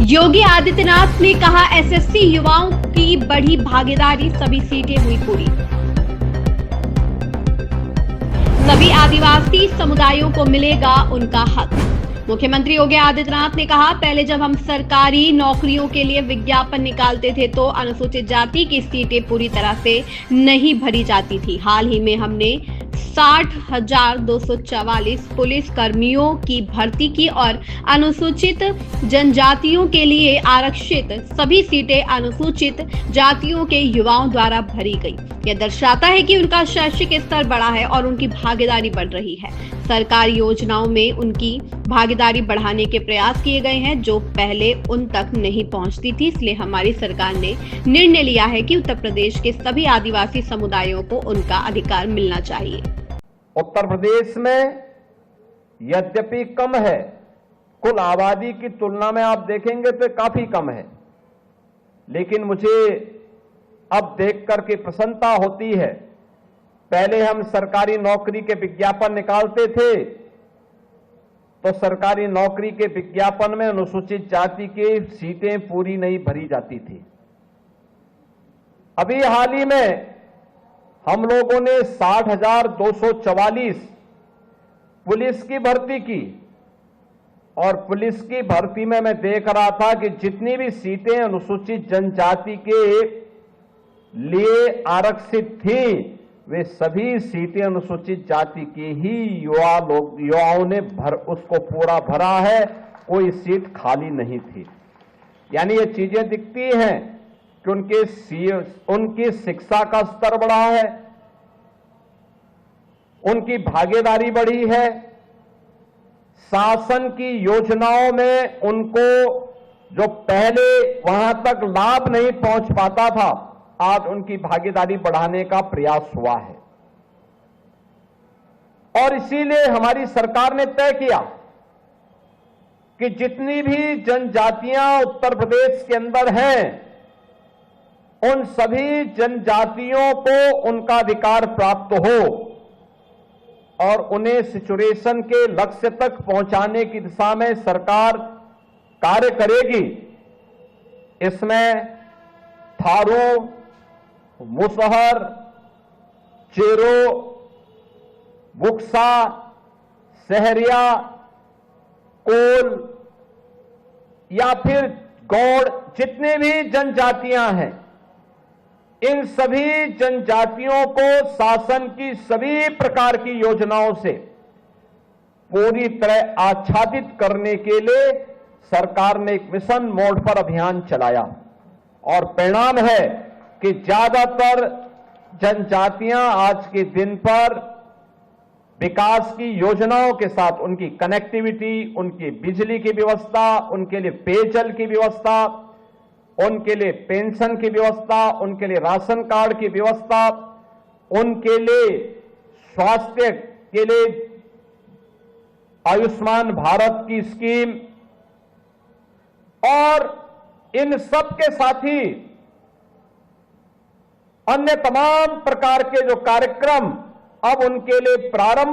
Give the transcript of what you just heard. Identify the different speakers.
Speaker 1: योगी आदित्यनाथ ने कहा एसएससी युवाओं की बढ़ी भागीदारी, सभी सीटें हुई पूरी। सभी आदिवासी समुदायों को मिलेगा उनका हक। मुख्यमंत्री योगी आदित्यनाथ ने कहा, पहले जब हम सरकारी नौकरियों के लिए विज्ञापन निकालते थे तो अनुसूचित जाति की सीटें पूरी तरह से नहीं भरी जाती थी। हाल ही में हमने 60,244 पुलिस कर्मियों की भर्ती की और अनुसूचित जनजातियों के लिए आरक्षित सभी सीटें अनुसूचित जातियों के युवाओं द्वारा भरी गई। यह दर्शाता है कि उनका शैक्षिक स्तर बढ़ा है और उनकी भागीदारी बढ़ रही है। सरकारी योजनाओं में उनकी भागीदारी बढ़ाने के प्रयास किए गए हैं जो पहले उन तक नहीं पहुंचती थी। इसलिए हमारी सरकार ने निर्णय लिया है कि उत्तर प्रदेश के सभी आदिवासी समुदायों को उनका अधिकार मिलना चाहिए।
Speaker 2: उत्तर प्रदेश में यद्यपि कम है, कुल आबादी की तुलना में आप देखेंगे तो काफी कम है, लेकिन मुझे अब देख करके प्रसन्नता होती है। पहले हम सरकारी नौकरी के विज्ञापन निकालते थे तो सरकारी नौकरी के विज्ञापन में अनुसूचित जाति की सीटें पूरी नहीं भरी जाती थी। अभी हाल ही में हम लोगों ने 60,244 पुलिस की भर्ती की और पुलिस की भर्ती में मैं देख रहा था कि जितनी भी सीटें अनुसूचित जनजाति के लिए आरक्षित थी वे सभी सीटें अनुसूचित जाति की ही युवाओं ने उसको पूरा भरा है, कोई सीट खाली नहीं थी। यानी ये चीजें दिखती हैं कि उनकी शिक्षा का स्तर बढ़ा है, उनकी भागीदारी बढ़ी है, शासन की योजनाओं में उनको जो पहले वहां तक लाभ नहीं पहुंच पाता था, आज उनकी भागीदारी बढ़ाने का प्रयास हुआ है। और इसीलिए हमारी सरकार ने तय किया कि जितनी भी जनजातियां उत्तर प्रदेश के अंदर हैं, उन सभी जनजातियों को उनका अधिकार प्राप्त हो और उन्हें सिचुएशन के लक्ष्य तक पहुंचाने की दिशा में सरकार कार्य करेगी। इसमें थारू, मुसहर, चेरो, बुक्सा, सहरिया, कोल या फिर गौड़, जितने भी जनजातियां हैं, इन सभी जनजातियों को शासन की सभी प्रकार की योजनाओं से पूरी तरह आच्छादित करने के लिए सरकार ने एक मिशन मोड पर अभियान चलाया और परिणाम है कि ज्यादातर जनजातियां आज के दिन पर विकास की योजनाओं के साथ उनकी कनेक्टिविटी, उनकी बिजली की व्यवस्था, उनके लिए पेयजल की व्यवस्था, उनके लिए पेंशन की व्यवस्था, उनके लिए राशन कार्ड की व्यवस्था, उनके लिए स्वास्थ्य के लिए आयुष्मान भारत की स्कीम और इन सब के साथ ही अन्य तमाम प्रकार के जो कार्यक्रम अब उनके लिए प्रारंभ